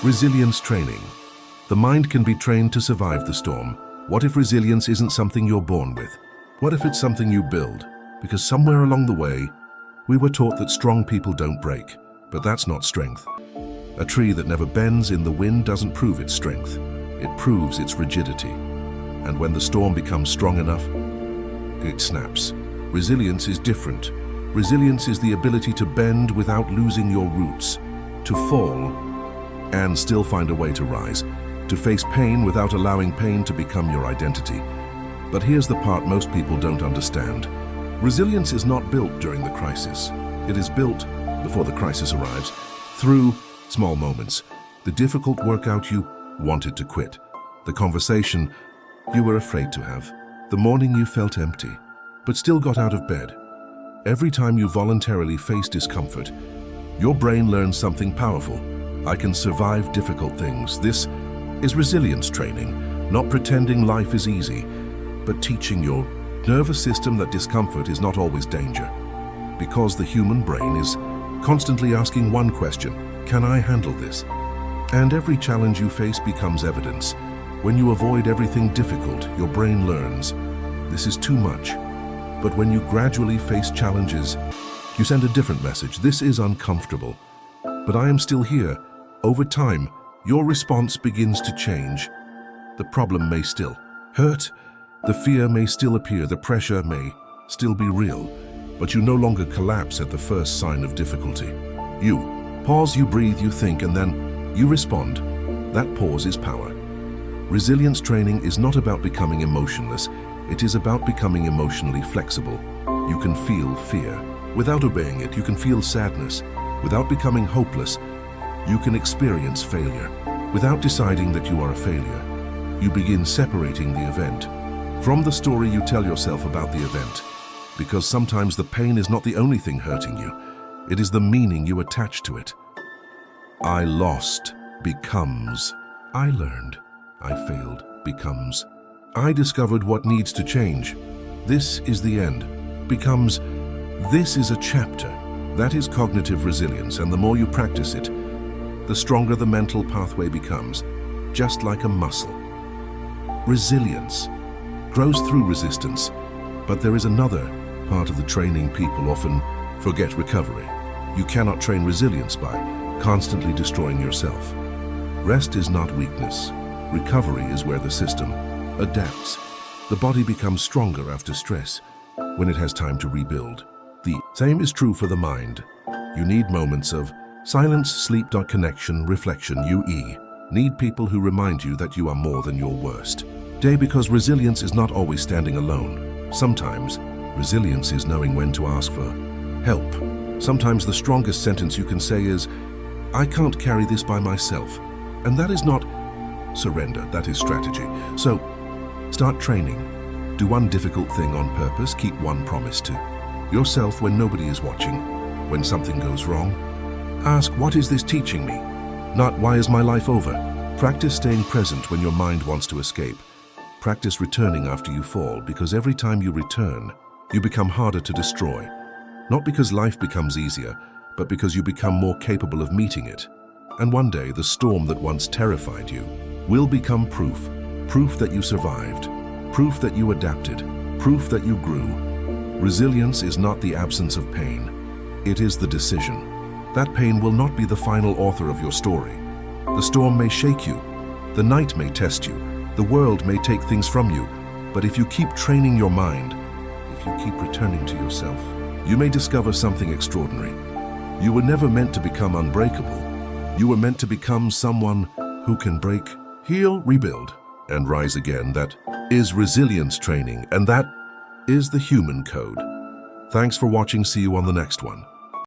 Resilience training. The mind can be trained to survive the storm. What if resilience isn't something you're born with? What if it's something you build? Because somewhere along the way, we were taught that strong people don't break, but that's not strength. A tree that never bends in the wind doesn't prove its strength. It proves its rigidity. And when the storm becomes strong enough, it snaps. Resilience is different. Resilience is the ability to bend without losing your roots, to fall and still find a way to rise, to face pain without allowing pain to become your identity. But here's the part most people don't understand. Resilience is not built during the crisis. It is built before the crisis arrives, through small moments. The difficult workout you wanted to quit, the conversation you were afraid to have, the morning you felt empty, but still got out of bed. Every time you voluntarily face discomfort, your brain learns something powerful. I can survive difficult things. This is resilience training, not pretending life is easy, but teaching your nervous system that discomfort is not always danger. Because the human brain is constantly asking one question: can I handle this? And every challenge you face becomes evidence. When you avoid everything difficult, your brain learns, this is too much. But when you gradually face challenges, you send a different message. This is uncomfortable, but I am still here. Over time, your response begins to change. The problem may still hurt, the fear may still appear, the pressure may still be real, but you no longer collapse at the first sign of difficulty. You pause, you breathe, you think, and then you respond. That pause is power. Resilience training is not about becoming emotionless. It is about becoming emotionally flexible. You can feel fear without obeying it. You can feel sadness without becoming hopeless. You can experience failure without deciding that you are a failure. You begin separating the event from the story you tell yourself about the event. Because sometimes the pain is not the only thing hurting you. It is the meaning you attach to it. I lost becomes I learned. I failed becomes I discovered what needs to change. This is the end becomes this is a chapter. That is cognitive resilience, and the more you practice it, the stronger the mental pathway becomes, just like a muscle. Resilience grows through resistance, but there is another part of the training people often forget: recovery. You cannot train resilience by constantly destroying yourself. Rest is not weakness. Recovery is where the system adapts. The body becomes stronger after stress, when it has time to rebuild. The same is true for the mind. You need moments of silence, sleep, connection, reflection. You need people who remind you that you are more than your worst day, because resilience is not always standing alone. Sometimes resilience is knowing when to ask for help. Sometimes the strongest sentence you can say is, I can't carry this by myself. And that is not surrender, that is strategy. So start training. Do one difficult thing on purpose. Keep one promise to yourself when nobody is watching. When something goes wrong, ask, what is this teaching me? Not, why is my life over? Practice staying present when your mind wants to escape. Practice returning after you fall, because every time you return, you become harder to destroy. Not because life becomes easier, but because you become more capable of meeting it. And one day, the storm that once terrified you will become proof. Proof that you survived. Proof that you adapted. Proof that you grew. Resilience is not the absence of pain. It is the decision. That pain will not be the final author of your story. The storm may shake you. The night may test you. The world may take things from you. But if you keep training your mind, if you keep returning to yourself, you may discover something extraordinary. You were never meant to become unbreakable. You were meant to become someone who can break, heal, rebuild, and rise again. That is resilience training, and that is the human code. Thanks for watching. See you on the next one.